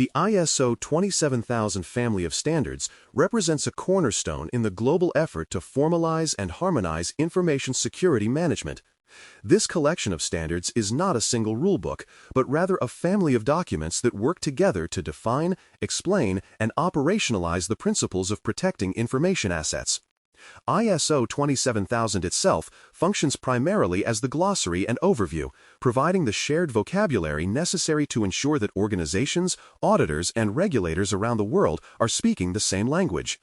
The ISO 27000 family of standards represents a cornerstone in the global effort to formalize and harmonize information security management. This collection of standards is not a single rulebook, but rather a family of documents that work together to define, explain, and operationalize the principles of protecting information assets. ISO 27000 itself functions primarily as the glossary and overview, providing the shared vocabulary necessary to ensure that organizations, auditors, and regulators around the world are speaking the same language.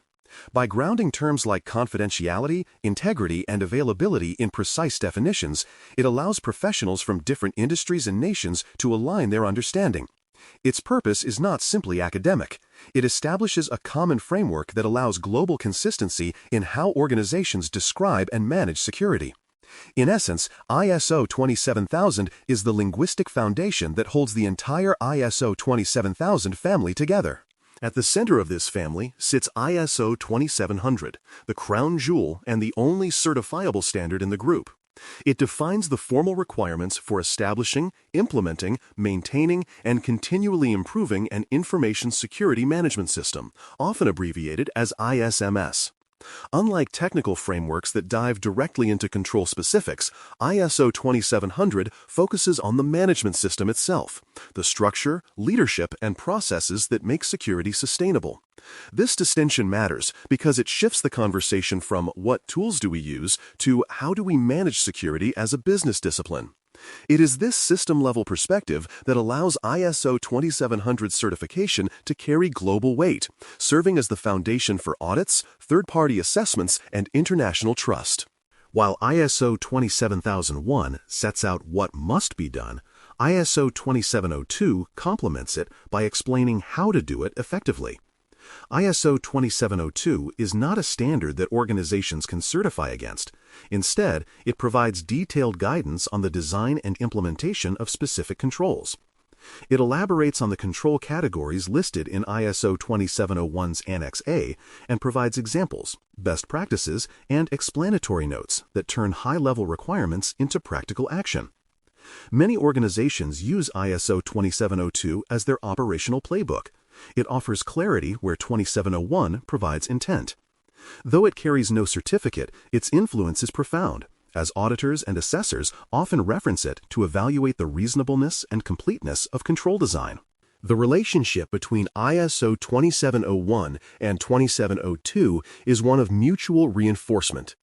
By grounding terms like confidentiality, integrity, and availability in precise definitions, it allows professionals from different industries and nations to align their understanding. Its purpose is not simply academic. It establishes a common framework that allows global consistency in how organizations describe and manage security. In essence, ISO 27000 is the linguistic foundation that holds the entire ISO 27000 family together. At the center of this family sits ISO 2700, the crown jewel and the only certifiable standard in the group. It defines the formal requirements for establishing, implementing, maintaining, and continually improving an information security management system, often abbreviated as ISMS. Unlike technical frameworks that dive directly into control specifics, ISO 2700 focuses on the management system itself, the structure, leadership, and processes that make security sustainable. This distinction matters because it shifts the conversation from what tools do we use to how do we manage security as a business discipline. It is this system-level perspective that allows ISO 2700 certification to carry global weight, serving as the foundation for audits, third-party assessments, and international trust. While ISO 27001 sets out what must be done, ISO 2702 complements it by explaining how to do it effectively. ISO 2702 is not a standard that organizations can certify against. Instead, it provides detailed guidance on the design and implementation of specific controls. It elaborates on the control categories listed in ISO 2701's Annex A and provides examples, best practices, and explanatory notes that turn high-level requirements into practical action. Many organizations use ISO 2702 as their operational playbook. It offers clarity where 2701 provides intent. Though it carries no certificate, its influence is profound, as auditors and assessors often reference it to evaluate the reasonableness and completeness of control design. The relationship between ISO 2701 and 2702 is one of mutual reinforcement.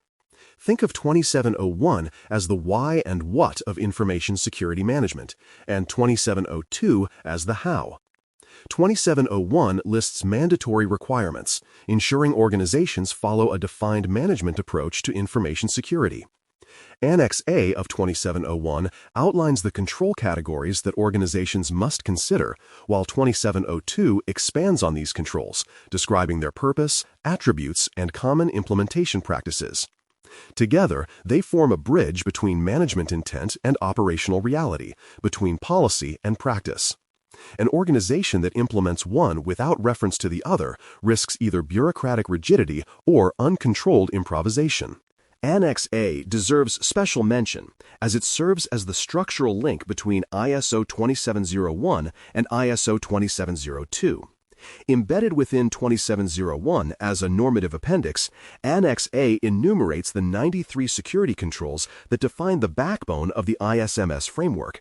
Think of 2701 as the why and what of information security management, and 2702 as the how. 2701 lists mandatory requirements, ensuring organizations follow a defined management approach to information security. Annex A of 2701 outlines the control categories that organizations must consider, while 2702 expands on these controls, describing their purpose, attributes, and common implementation practices. Together, they form a bridge between management intent and operational reality, between policy and practice. An organization that implements one without reference to the other risks either bureaucratic rigidity or uncontrolled improvisation. Annex A deserves special mention as it serves as the structural link between ISO 2701 and ISO 2702. Embedded within 2701 as a normative appendix, Annex A enumerates the 93 security controls that define the backbone of the ISMS framework.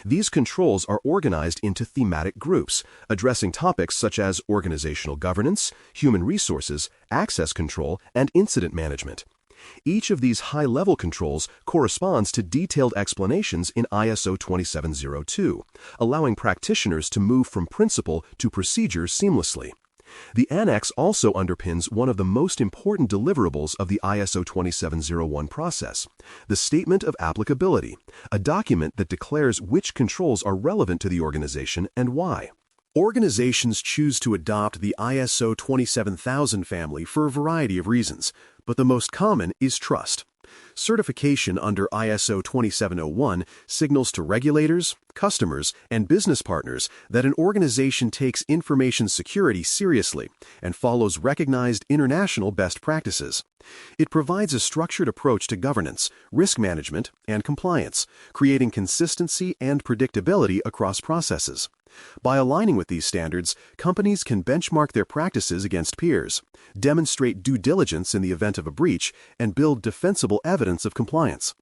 These controls are organized into thematic groups, addressing topics such as organizational governance, human resources, access control, and incident management. Each of these high-level controls corresponds to detailed explanations in ISO 2702, allowing practitioners to move from principle to procedure seamlessly. The Annex also underpins one of the most important deliverables of the ISO 2701 process, the Statement of Applicability, a document that declares which controls are relevant to the organization and why. Organizations choose to adopt the ISO 27000 family for a variety of reasons, but the most common is trust. Certification under ISO 2701 signals to regulators, customers, and business partners that an organization takes information security seriously and follows recognized international best practices. It provides a structured approach to governance, risk management, and compliance, creating consistency and predictability across processes. By aligning with these standards, companies can benchmark their practices against peers, demonstrate due diligence in the event of a breach, and build defensible evidence of compliance.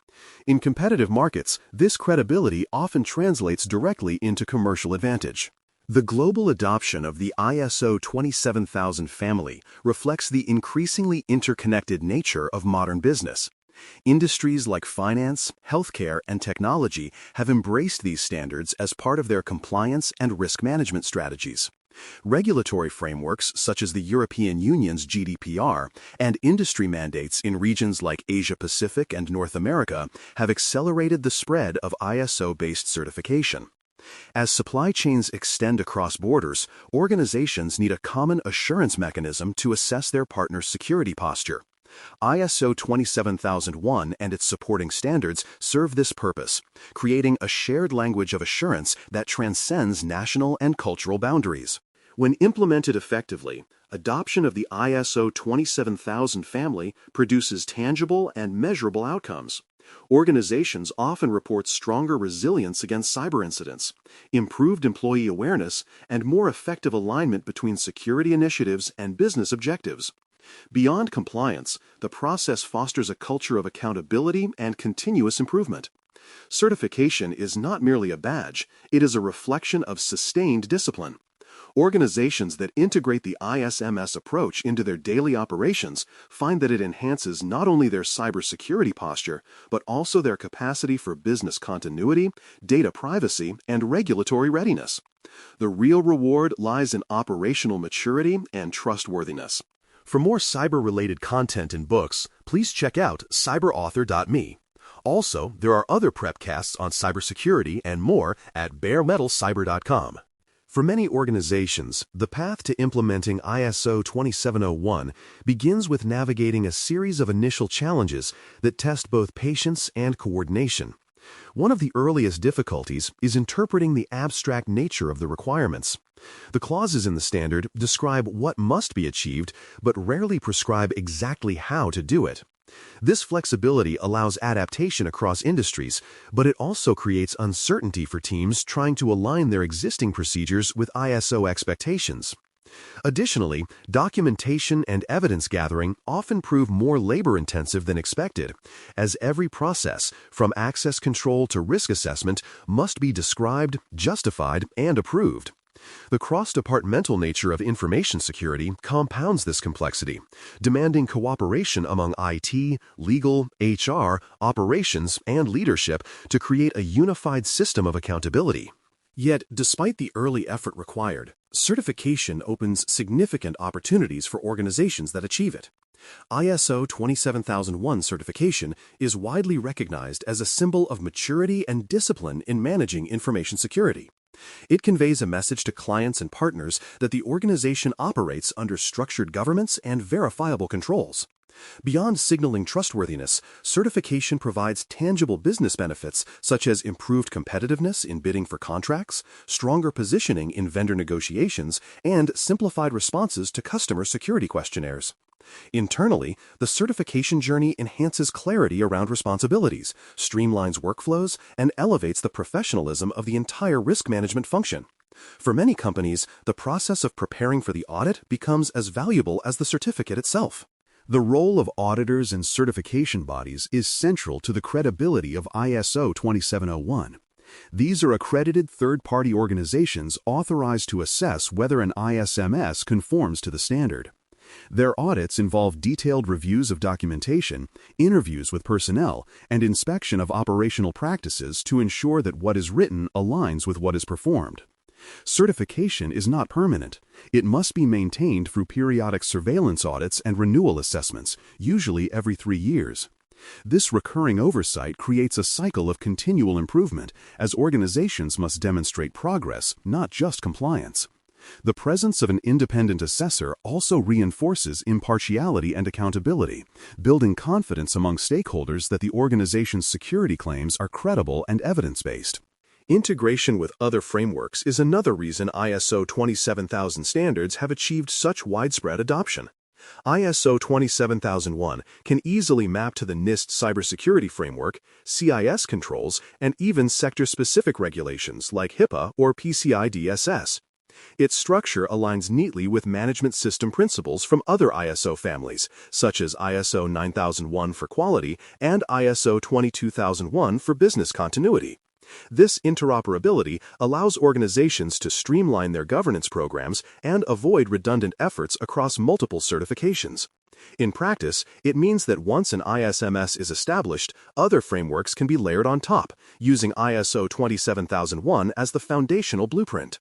In competitive markets, this credibility often translates directly into commercial advantage. The global adoption of the ISO 27000 family reflects the increasingly interconnected nature of modern business. Industries like finance, healthcare, and technology have embraced these standards as part of their compliance and risk management strategies. Regulatory frameworks such as the European Union's GDPR and industry mandates in regions like Asia-Pacific and North America have accelerated the spread of ISO-based certification. As supply chains extend across borders, organizations need a common assurance mechanism to assess their partners' security posture. ISO 27001 and its supporting standards serve this purpose, creating a shared language of assurance that transcends national and cultural boundaries. When implemented effectively, adoption of the ISO 27000 family produces tangible and measurable outcomes. Organizations often report stronger resilience against cyber incidents, improved employee awareness, and more effective alignment between security initiatives and business objectives. Beyond compliance, the process fosters a culture of accountability and continuous improvement. Certification is not merely a badge, it is a reflection of sustained discipline. Organizations that integrate the ISMS approach into their daily operations find that it enhances not only their cybersecurity posture, but also their capacity for business continuity, data privacy, and regulatory readiness. The real reward lies in operational maturity and trustworthiness. For more cyber-related content and books, please check out cyberauthor.me. Also, there are other prepcasts on cybersecurity and more at baremetalcyber.com. For many organizations, the path to implementing ISO 2701 begins with navigating a series of initial challenges that test both patience and coordination. One of the earliest difficulties is interpreting the abstract nature of the requirements. The clauses in the standard describe what must be achieved, but rarely prescribe exactly how to do it. This flexibility allows adaptation across industries, but it also creates uncertainty for teams trying to align their existing procedures with ISO expectations. Additionally, documentation and evidence gathering often prove more labor-intensive than expected, as every process, from access control to risk assessment, must be described, justified, and approved. The cross-departmental nature of information security compounds this complexity, demanding cooperation among IT, legal, HR, operations, and leadership to create a unified system of accountability. Yet, despite the early effort required, certification opens significant opportunities for organizations that achieve it. ISO 27001 certification is widely recognized as a symbol of maturity and discipline in managing information security. It conveys a message to clients and partners that the organization operates under structured governance and verifiable controls. Beyond signaling trustworthiness, certification provides tangible business benefits such as improved competitiveness in bidding for contracts, stronger positioning in vendor negotiations, and simplified responses to customer security questionnaires. Internally, the certification journey enhances clarity around responsibilities, streamlines workflows, and elevates the professionalism of the entire risk management function. For many companies, the process of preparing for the audit becomes as valuable as the certificate itself. The role of auditors and certification bodies is central to the credibility of ISO 2701. These are accredited third-party organizations authorized to assess whether an ISMS conforms to the standard. Their audits involve detailed reviews of documentation, interviews with personnel, and inspection of operational practices to ensure that what is written aligns with what is performed. Certification is not permanent. It must be maintained through periodic surveillance audits and renewal assessments, usually every 3 years. This recurring oversight creates a cycle of continual improvement, as organizations must demonstrate progress, not just compliance. The presence of an independent assessor also reinforces impartiality and accountability, building confidence among stakeholders that the organization's security claims are credible and evidence-based. Integration with other frameworks is another reason ISO 27000 standards have achieved such widespread adoption. ISO 27001 can easily map to the NIST Cybersecurity Framework, CIS controls, and even sector-specific regulations like HIPAA or PCI DSS. Its structure aligns neatly with management system principles from other ISO families, such as ISO 9001 for quality and ISO 22001 for business continuity. This interoperability allows organizations to streamline their governance programs and avoid redundant efforts across multiple certifications. In practice, it means that once an ISMS is established, other frameworks can be layered on top, using ISO 27001 as the foundational blueprint.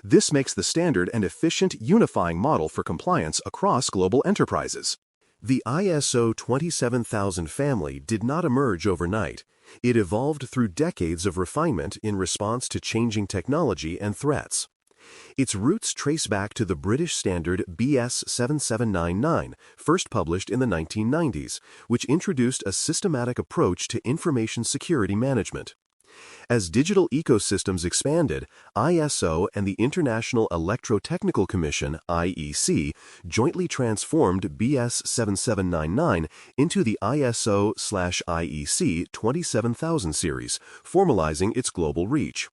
This makes the standard an efficient, unifying model for compliance across global enterprises. The ISO 27000 family did not emerge overnight. It evolved through decades of refinement in response to changing technology and threats. Its roots trace back to the British standard BS 7799, first published in the 1990s, which introduced a systematic approach to information security management. As digital ecosystems expanded, ISO and the International Electrotechnical Commission, IEC, jointly transformed BS 7799 into the ISO/IEC 27000 series, formalizing its global reach.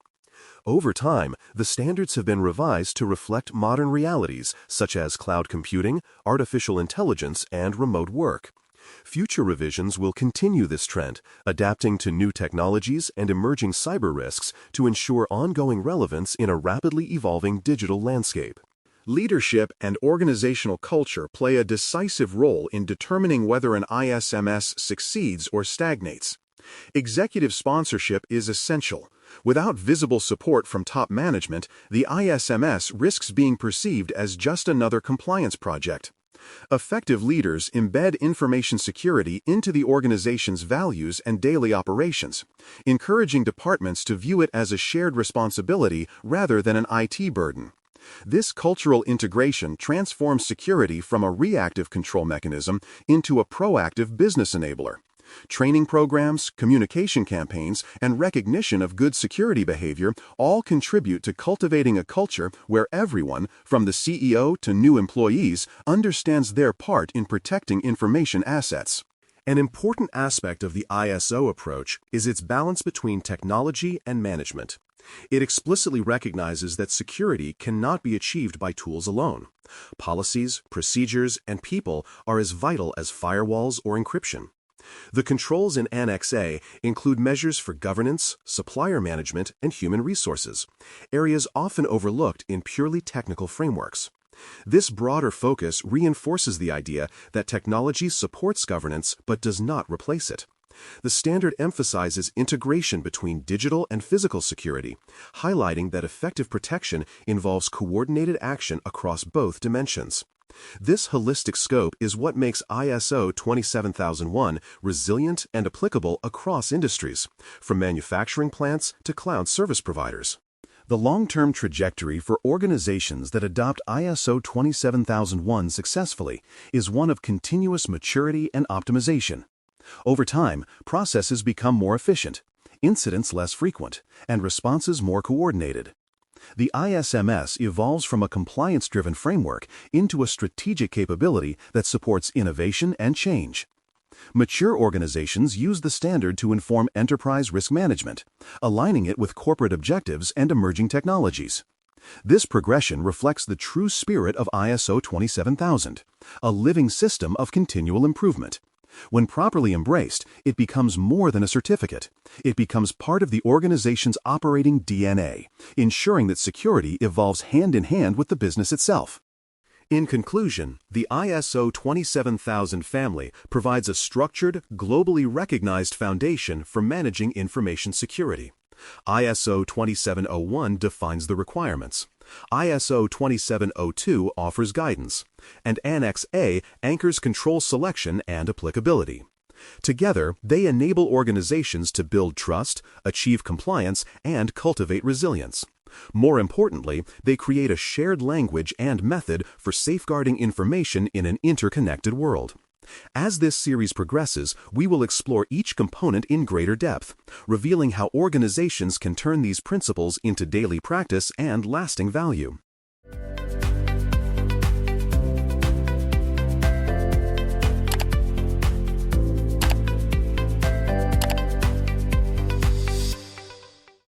Over time, the standards have been revised to reflect modern realities such as cloud computing, artificial intelligence, and remote work. Future revisions will continue this trend, adapting to new technologies and emerging cyber risks to ensure ongoing relevance in a rapidly evolving digital landscape. Leadership and organizational culture play a decisive role in determining whether an ISMS succeeds or stagnates. Executive sponsorship is essential. Without visible support from top management, the ISMS risks being perceived as just another compliance project. Effective leaders embed information security into the organization's values and daily operations, encouraging departments to view it as a shared responsibility rather than an IT burden. This cultural integration transforms security from a reactive control mechanism into a proactive business enabler. Training programs, communication campaigns, and recognition of good security behavior all contribute to cultivating a culture where everyone, from the CEO to new employees, understands their part in protecting information assets. An important aspect of the ISO approach is its balance between technology and management. It explicitly recognizes that security cannot be achieved by tools alone. Policies, procedures, and people are as vital as firewalls or encryption. The controls in Annex A include measures for governance, supplier management, and human resources, areas often overlooked in purely technical frameworks. This broader focus reinforces the idea that technology supports governance but does not replace it. The standard emphasizes integration between digital and physical security, highlighting that effective protection involves coordinated action across both dimensions. This holistic scope is what makes ISO 27001 resilient and applicable across industries, from manufacturing plants to cloud service providers. The long-term trajectory for organizations that adopt ISO 27001 successfully is one of continuous maturity and optimization. Over time, processes become more efficient, incidents less frequent, and responses more coordinated. The ISMS evolves from a compliance-driven framework into a strategic capability that supports innovation and change. Mature organizations use the standard to inform enterprise risk management, aligning it with corporate objectives and emerging technologies. This progression reflects the true spirit of ISO 27000, a living system of continual improvement. When properly embraced, it becomes more than a certificate. It becomes part of the organization's operating DNA, ensuring that security evolves hand in hand with the business itself. In conclusion, the ISO 27000 family provides a structured, globally recognized foundation for managing information security. ISO 2701 defines the requirements. ISO 2702 offers guidance, and Annex A anchors control selection and applicability. Together, they enable organizations to build trust, achieve compliance, and cultivate resilience. More importantly, they create a shared language and method for safeguarding information in an interconnected world. As this series progresses, we will explore each component in greater depth, revealing how organizations can turn these principles into daily practice and lasting value.